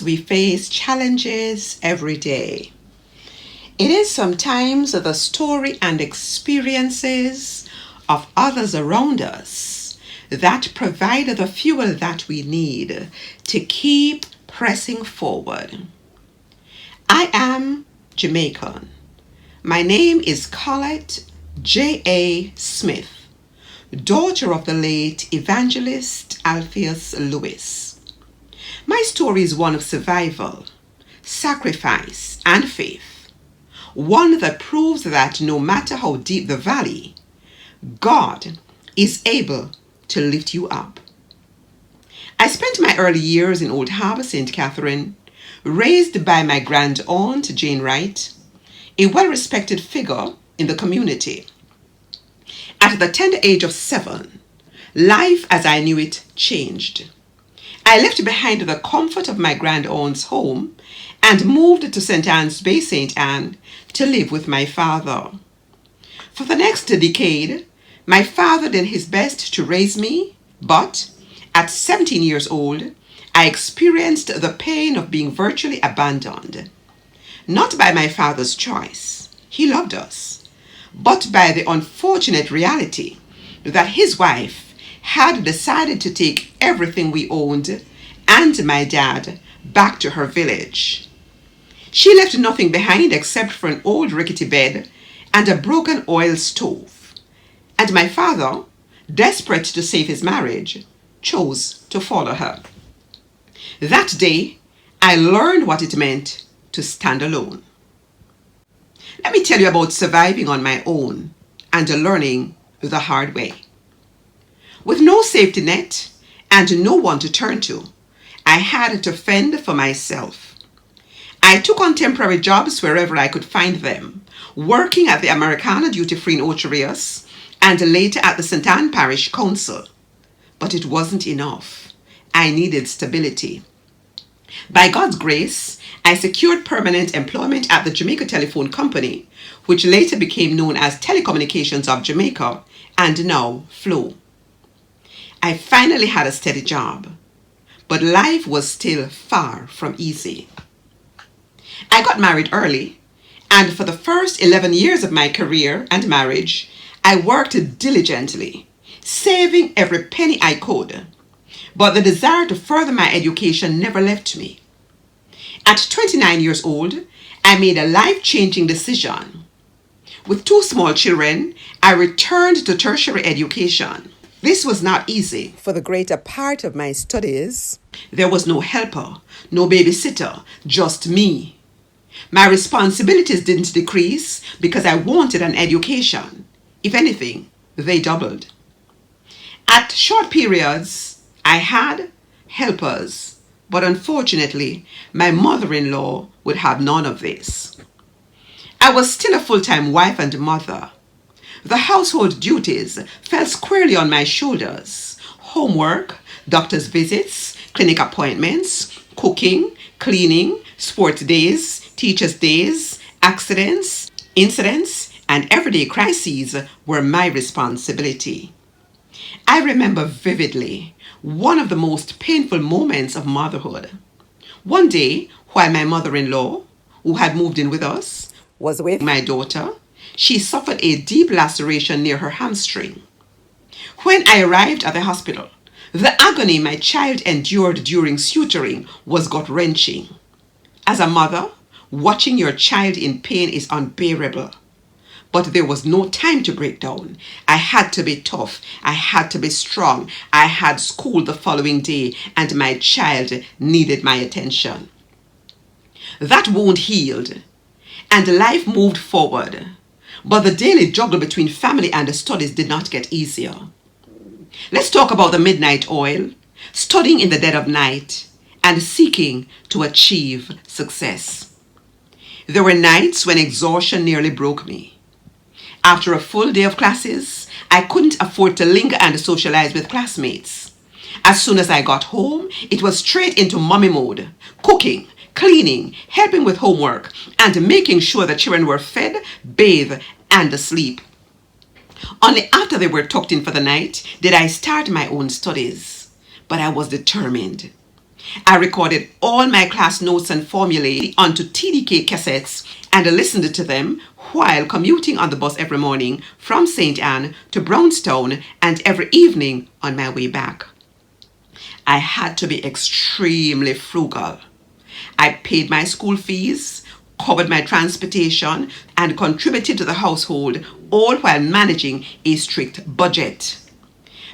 We face challenges every day. It is sometimes the story and experiences of others around us that provide the fuel that we need to keep pressing forward. I am Jamaican. My name is Collette J-A Smith, daughter of the late evangelist Alpheus Lewis. My story is one of survival, sacrifice, and faith. One that proves that no matter how deep the valley, God is able to lift you up. I spent my early years in Old Harbour, St. Catherine, raised by my grand aunt Jane Wright, a well-respected figure in the community. At the tender age of 7, life as I knew it changed. I left behind the comfort of my grand aunt's home and moved to St. Anne's Bay, St. Anne, to live with my father. For the next decade, my father did his best to raise me, but at 17 years old, I experienced the pain of being virtually abandoned. Not by my father's choice, he loved us, but by the unfortunate reality that his wife had decided to take everything we owned and my dad back to her village. She left nothing behind except for an old rickety bed and a broken oil stove. And my father, desperate to save his marriage, chose to follow her. That day, I learned what it meant to stand alone. Let me tell you about surviving on my own and learning the hard way. With no safety net and no one to turn to, I had to fend for myself. I took on temporary jobs wherever I could find them, working at the Americana Duty Free in Ocho Rios and later at the St. Anne Parish Council. But it wasn't enough. I needed stability. By God's grace, I secured permanent employment at the Jamaica Telephone Company, which later became known as Telecommunications of Jamaica and now Flow. I finally had a steady job, but life was still far from easy. I got married early, and for the first 11 years of my career and marriage, I worked diligently, saving every penny I could. But the desire to further my education never left me. At 29 years old, I made a life-changing decision. With 2 small children, I returned to tertiary education. This was not easy. For the greater part of my studies, there was no helper, no babysitter, just me. My responsibilities didn't decrease because I wanted an education. If anything, they doubled. At short periods, I had helpers, but unfortunately, my mother-in-law would have none of this. I was still a full-time wife and mother. The household duties fell squarely on my shoulders. Homework, doctor's visits, clinic appointments, cooking, cleaning, sports days, teachers' days, accidents, incidents, and everyday crises were my responsibility. I remember vividly one of the most painful moments of motherhood. One day, while my mother-in-law, who had moved in with us, was with my daughter, she suffered a deep laceration near her hamstring. When I arrived at the hospital, the agony my child endured during suturing was gut-wrenching. As a mother, watching your child in pain is unbearable. But there was no time to break down. I had to be tough. I had to be strong. I had school the following day, and my child needed my attention. That wound healed, and life moved forward. But the daily juggle between family and studies did not get easier. Let's talk about the midnight oil, studying in the dead of night, and seeking to achieve success. There were nights when exhaustion nearly broke me. After a full day of classes, I couldn't afford to linger and socialize with classmates. As soon as I got home, it was straight into mommy mode, cooking, cleaning, helping with homework, and making sure the children were fed, bathed, and asleep. Only after they were tucked in for the night did I start my own studies. But I was determined. I recorded all my class notes and formulae onto TDK cassettes and listened to them while commuting on the bus every morning from St. Anne to Brownstown and every evening on my way back. I had to be extremely frugal. I paid my school fees, covered my transportation, and contributed to the household, all while managing a strict budget.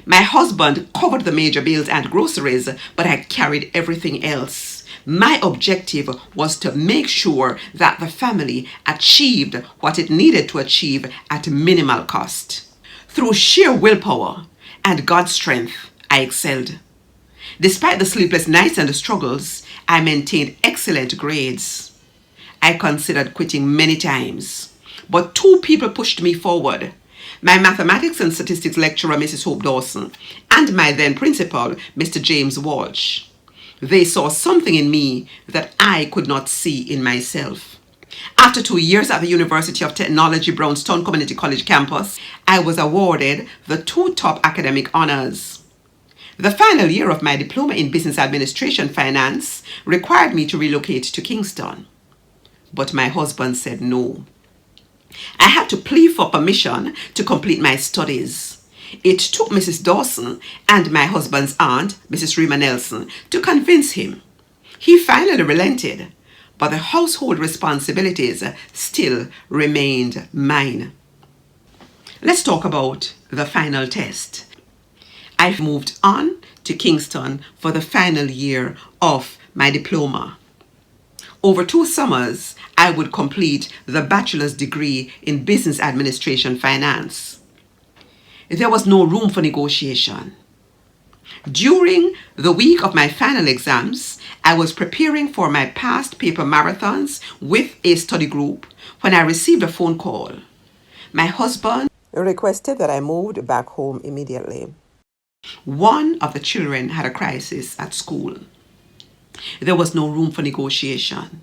My husband covered the major bills and groceries, but I carried everything else. My objective was to make sure that the family achieved what it needed to achieve at minimal cost. Through sheer willpower and God's strength, I excelled. Despite the sleepless nights and the struggles, I maintained excellent grades. I considered quitting many times, but two people pushed me forward. My mathematics and statistics lecturer, Mrs. Hope Dawson, and my then principal, Mr. James Walsh. They saw something in me that I could not see in myself. After 2 years at the University of Technology Brownstown Community College campus, I was awarded the 2 top academic honors. The final year of my diploma in business administration finance required me to relocate to Kingston. But my husband said no. I had to plead for permission to complete my studies. It took Mrs. Dawson and my husband's aunt, Mrs. Rima Nelson, to convince him. He finally relented, but the household responsibilities still remained mine. Let's talk about the final test. I moved on to Kingston for the final year of my diploma. Over 2 summers, I would complete the bachelor's degree in business administration finance. There was no room for negotiation. During the week of my final exams, I was preparing for my past paper marathons with a study group when I received a phone call. My husband requested that I moved back home immediately. One of the children had a crisis at school. There was no room for negotiation.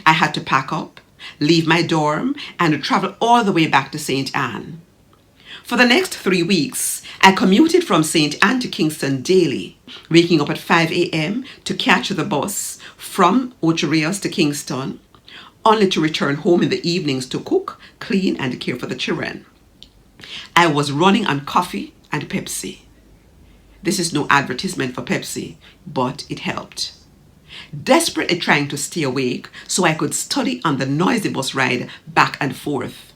I had to pack up, leave my dorm, and travel all the way back to St. Anne. For the next 3 weeks, I commuted from St. Anne to Kingston daily, waking up at 5 a.m. to catch the bus from Ocho Rios to Kingston, only to return home in the evenings to cook, clean, and care for the children. I was running on coffee and Pepsi. This is no advertisement for Pepsi, but it helped. Desperately trying to stay awake so I could study on the noisy bus ride back and forth.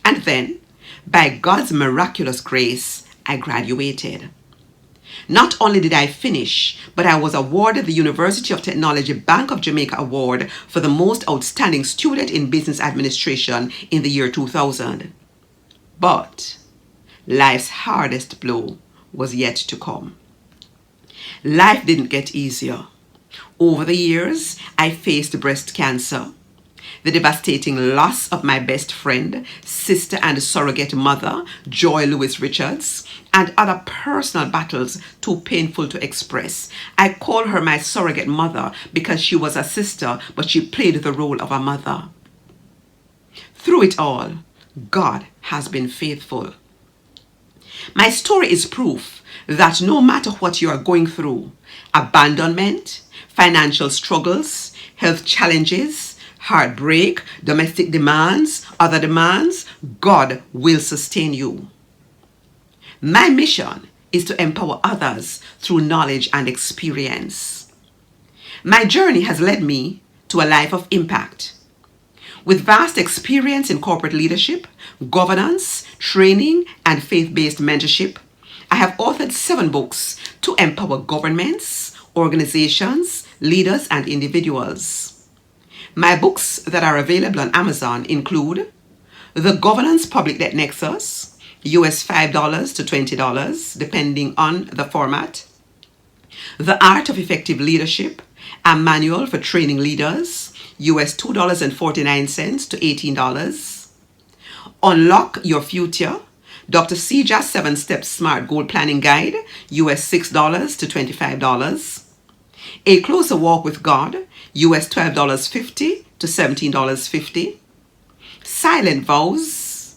And then, by God's miraculous grace, I graduated. Not only did I finish, but I was awarded the University of Technology Bank of Jamaica Award for the most outstanding student in business administration in the year 2000. But life's hardest blow was yet to come. Life didn't get easier. Over the years, I faced breast cancer, the devastating loss of my best friend, sister, and surrogate mother, Joy Louis Richards, and other personal battles too painful to express. I call her my surrogate mother because she was a sister, but she played the role of a mother. Through it all, God has been faithful. My story is proof that no matter what you are going through, abandonment, financial struggles, health challenges, heartbreak, domestic demands, other demands, God will sustain you. My mission is to empower others through knowledge and experience. My journey has led me to a life of impact. With vast experience in corporate leadership, governance, training, and faith-based mentorship, I have authored 7 books to empower governments, organizations, leaders, and individuals. My books that are available on Amazon include The Governance Public Debt Nexus, US $5 to $20, depending on the format. The Art of Effective Leadership, a manual for training leaders, US $2.49 to $18. Unlock Your Future, Dr. Seja's 7-Step Smart Goal Planning Guide, US $6 to $25. A Closer Walk with God, US $12.50 to $17.50. Silent Vows,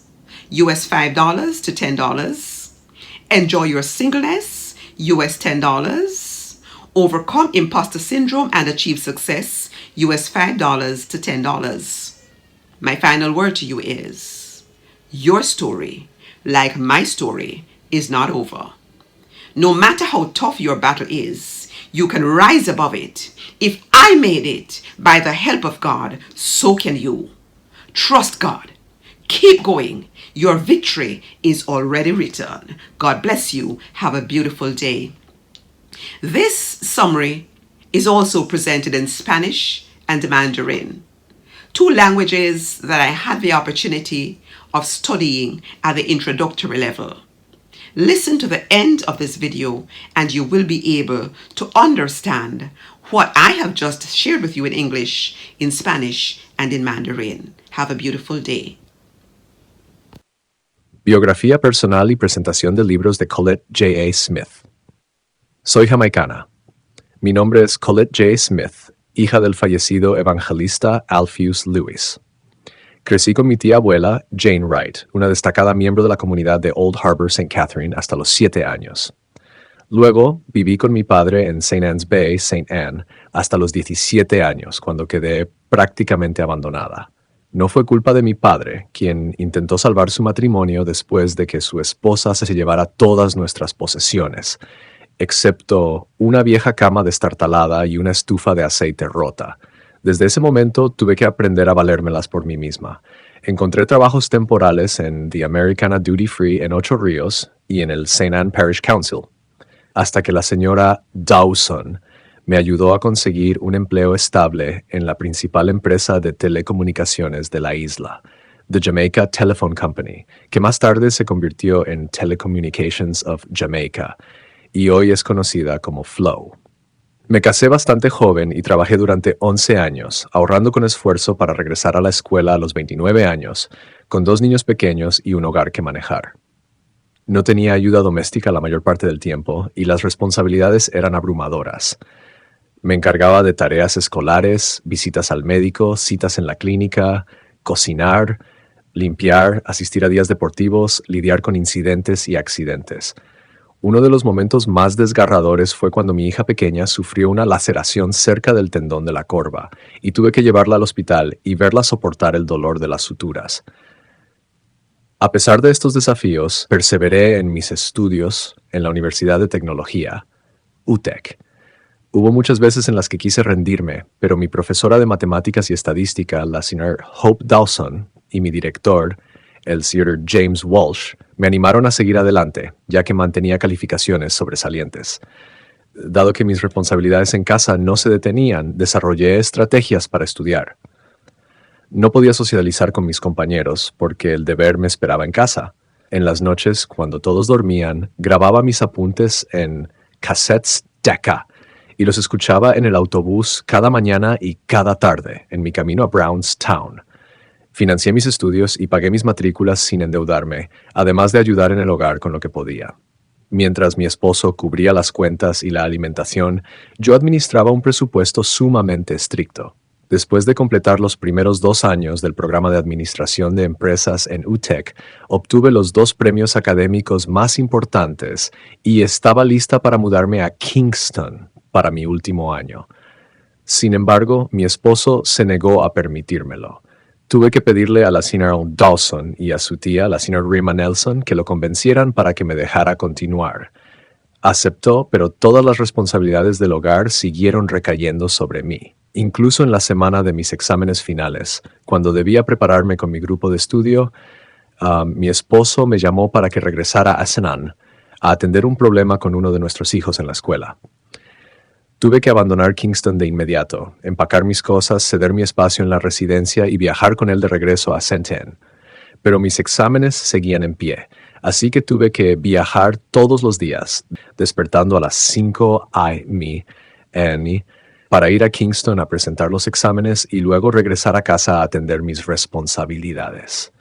US $5 to $10. Enjoy Your Singleness, US $10. Overcome imposter syndrome and achieve success, US $5 to $10. My final word to you is, your story, like my story, is not over. No matter how tough your battle is, you can rise above it. If I made it by the help of God, so can you. Trust God. Keep going. Your victory is already written. God bless you. Have a beautiful day. This summary is also presented in Spanish and Mandarin, two languages that I had the opportunity of studying at the introductory level. Listen to the end of this video and you will be able to understand what I have just shared with you in English, in Spanish, and in Mandarin. Have a beautiful day. Biografía personal y presentación de libros de Collette J-A Smith. Soy jamaicana. Mi nombre es Collette J-A Smith, hija del fallecido evangelista Alpheus Lewis. Crecí con mi tía abuela, Jane Wright, una destacada miembro de la comunidad de Old Harbor, St. Catherine, hasta los 7 años. Luego, viví con mi padre en St. Anne's Bay, St. Anne, hasta los 17 años, cuando quedé prácticamente abandonada. No fue culpa de mi padre, quien intentó salvar su matrimonio después de que su esposa se llevara todas nuestras posesiones, excepto una vieja cama destartalada y una estufa de aceite rota. Desde ese momento tuve que aprender a valérmelas por mí misma. Encontré trabajos temporales en The Americana Duty Free en Ocho Ríos y en el St. Anne Parish Council, hasta que la señora Dawson me ayudó a conseguir un empleo estable en la principal empresa de telecomunicaciones de la isla, The Jamaica Telephone Company, que más tarde se convirtió en Telecommunications of Jamaica y hoy es conocida como Flow. Me casé bastante joven y trabajé durante 11 años, ahorrando con esfuerzo para regresar a la escuela a los 29 años, con 2 niños pequeños y un hogar que manejar. No tenía ayuda doméstica la mayor parte del tiempo y las responsabilidades eran abrumadoras. Me encargaba de tareas escolares, visitas al médico, citas en la clínica, cocinar, limpiar, asistir a días deportivos, lidiar con incidentes y accidentes. Uno de los momentos más desgarradores fue cuando mi hija pequeña sufrió una laceración cerca del tendón de la corva y tuve que llevarla al hospital y verla soportar el dolor de las suturas. A pesar de estos desafíos, perseveré en mis estudios en la Universidad de Tecnología, UTEC. Hubo muchas veces en las que quise rendirme, pero mi profesora de matemáticas y estadística, la señora Hope Dawson, y mi director, el señor James Walsh, me animaron a seguir adelante, ya que mantenía calificaciones sobresalientes. Dado que mis responsabilidades en casa no se detenían, desarrollé estrategias para estudiar. No podía socializar con mis compañeros porque el deber me esperaba en casa. En las noches, cuando todos dormían, grababa mis apuntes en cassettes Decca y los escuchaba en el autobús cada mañana y cada tarde en mi camino a Brownstown. Financié mis estudios y pagué mis matrículas sin endeudarme, además de ayudar en el hogar con lo que podía. Mientras mi esposo cubría las cuentas y la alimentación, yo administraba un presupuesto sumamente estricto. Después de completar los primeros 2 años del programa de administración de empresas en UTEC, obtuve los 2 premios académicos más importantes y estaba lista para mudarme a Kingston para mi último año. Sin embargo, mi esposo se negó a permitírmelo. Tuve que pedirle a la señora Dawson y a su tía, la señora Rima Nelson, que lo convencieran para que me dejara continuar. Aceptó, pero todas las responsabilidades del hogar siguieron recayendo sobre mí. Incluso en la semana de mis exámenes finales, cuando debía prepararme con mi grupo de estudio, mi esposo me llamó para que regresara a St. Anne a atender un problema con uno de nuestros hijos en la escuela. Tuve que abandonar Kingston de inmediato, empacar mis cosas, ceder mi espacio en la residencia y viajar con él de regreso a St. Anne. Pero mis exámenes seguían en pie, así que tuve que viajar todos los días, despertando a las 5 a.m. para ir a Kingston a presentar los exámenes y luego regresar a casa a atender mis responsabilidades.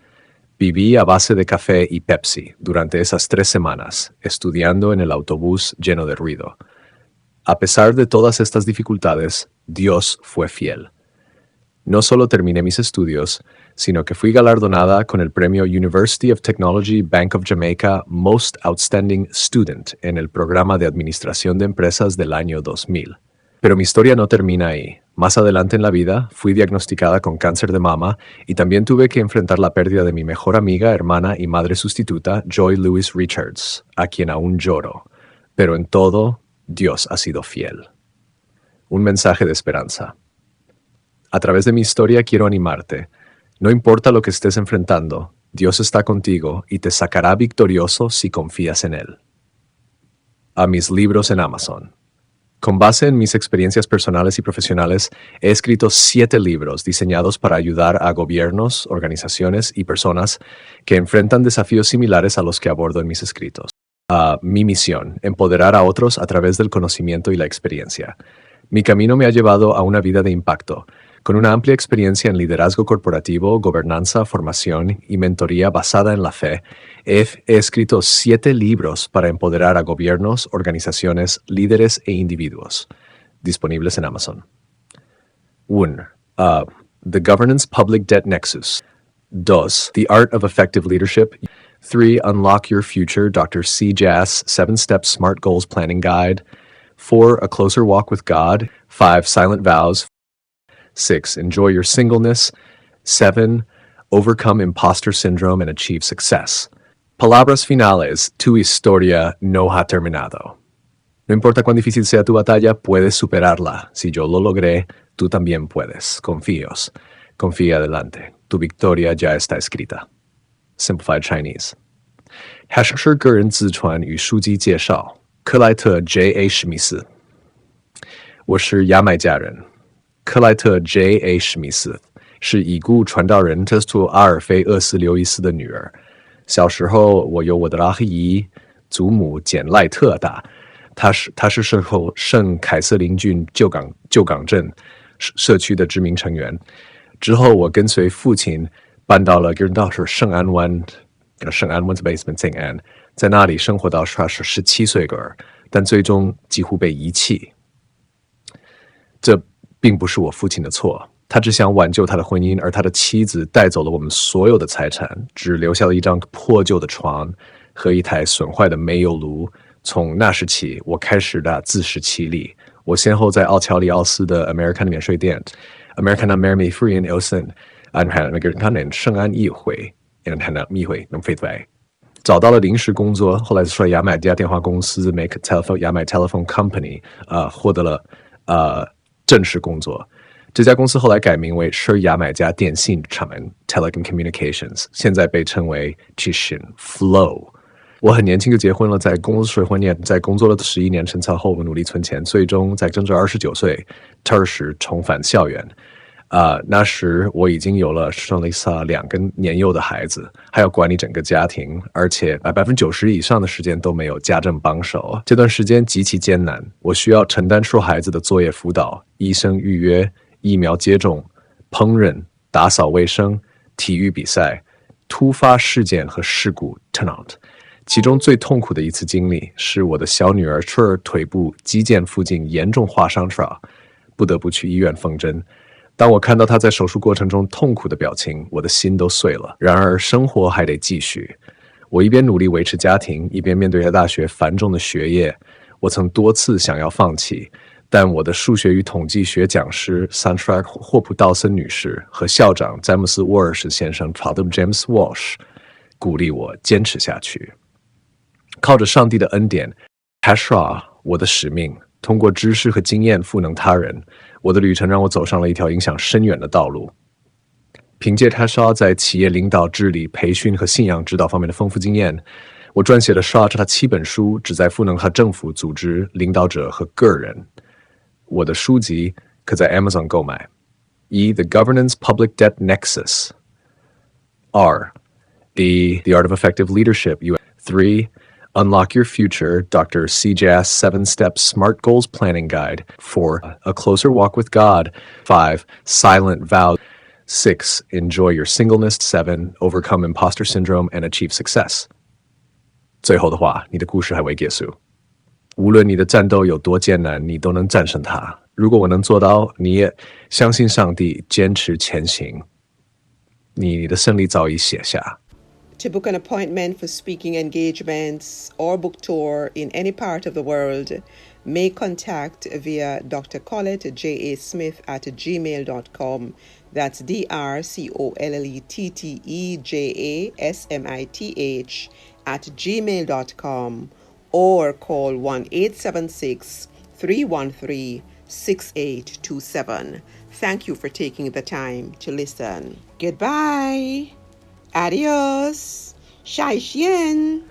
Viví a base de café y Pepsi durante esas 3 semanas, estudiando en el autobús lleno de ruido. A pesar de todas estas dificultades, Dios fue fiel. No solo terminé mis estudios, sino que fui galardonada con el premio University of Technology Bank of Jamaica Most Outstanding Student en el programa de Administración de Empresas del año 2000. Pero mi historia no termina ahí. Más adelante en la vida, fui diagnosticada con cáncer de mama y también tuve que enfrentar la pérdida de mi mejor amiga, hermana y madre sustituta, Joy Louis Richards, a quien aún lloro. Pero en todo, Dios ha sido fiel. Un mensaje de esperanza. A través de mi historia quiero animarte. No importa lo que estés enfrentando, Dios está contigo y te sacará victorioso si confías en Él. A mis libros en Amazon. Con base en mis experiencias personales y profesionales, he escrito 7 libros diseñados para ayudar a gobiernos, organizaciones y personas que enfrentan desafíos similares a los que abordo en mis escritos. Mi misión, empoderar a otros a través del conocimiento y la experiencia. Mi camino me ha llevado a una vida de impacto, con una amplia experiencia en liderazgo corporativo, gobernanza, formación y mentoría basada en la fe. He escrito 7 libros para empoderar a gobiernos, organizaciones, líderes e individuos, disponibles en Amazon. 1. The Governance Public Debt Nexus. 2. The Art of Effective Leadership. 3. Unlock Your Future, Dr. J-A Smith 7-Step Smart Goals Planning Guide. 4. A Closer Walk with God. 5. Silent Vows. 6. Enjoy your singleness. 7. Overcome imposter syndrome and achieve success. Palabras finales. Tu historia no ha terminado. No importa cuán difícil sea tu batalla, puedes superarla. Si yo lo logré, tú también puedes. Confía adelante. Tu victoria ya está escrita. Simplified Chinese. 是个人自传与书籍介绍。克莱特 J.A. 史密斯。我是牙买加人。克莱特 J.A. 史密斯是已故传道人特图阿尔菲厄斯刘易斯的女儿。小时候，我由我的阿姨、祖母简赖特大。她是社后圣凯瑟琳郡旧港镇社区的知名成员。之后，我跟随父亲搬到了圣安湾 basement St. Anne， 在那里生活到17岁个儿，但最终几乎被遗弃。这并不是我父亲的错，他只想挽救他的婚姻，而他的妻子带走了我们所有的财产，只留下了一张破旧的床和一台损坏的煤油炉。从那时起，我开始的自食其力。我先后在奥乔里奥斯的 American 免税店 American 美富人 Elson 圣安议会能飞出来，找到了临时工作，后来说牙买加电话公司 牙买 Telephone Company 获得了正式工作。这家公司后来改名为牙买加电信厂 Telecom Communications， 现在被称为 Flow。我很年轻就结婚了，在公司婚宴，在工作了11年深造后，我努力存钱，最终在正值29岁特时重返校园。那时我已经有了2个年幼的孩子，还要管理整个家庭，而且90%以上的时间都没有家政帮手。这段时间极其艰难，我需要承担受孩子的作业辅导、医生预约、疫苗接种、烹饪、打扫卫生、体育比赛、突发事件和事故 turnout。其中最痛苦的一次经历是我的小女儿腿部肌腱附近严重划伤，不得不去医院缝针。当我看到她在手术过程中痛苦的表情，我的心都碎了。然而生活还得继续，我一边努力维持家庭，一边面对大学繁重的学业。我曾多次想要放弃，但我的数学与统计学讲师霍普道森女士和校长詹姆斯沃尔什先生 James Walsh 鼓励我坚持下去。靠着上帝的恩典 我的使命，通过知识和经验赋能他人。我的旅程让我走上了一条影响深远的道路。凭借在企业领导治理、培训和信仰指导方面的丰富经验，我撰写了他7本书，旨在赋能他政府、组织、领导者和个人。我的书籍可在 Amazon 购买。The Governance Public Debt Nexus。 2. The Art of Effective Leadership. 3. Unlock Your Future, Dr. J-A Smith 7-Step Smart Goals Planning Guide. 4. A Closer Walk with God. 5. Silent Vows. 6. Enjoy Your Singleness. 7. Overcome Imposter Syndrome and Achieve Success. 最后的话，你的故事还未结束。无论你的战斗有多艰难，你都能战胜它。如果我能做到，你也相信上帝，坚持前行，你的胜利早已写下。To book an appointment for speaking engagements or book tour in any part of the world, may contact via Dr. Collette J-A Smith at gmail.com. That's DRCOLLETTEJASMITH at gmail.com, or call 1-876-313-6827. Thank you for taking the time to listen. Goodbye. Adios. 再见.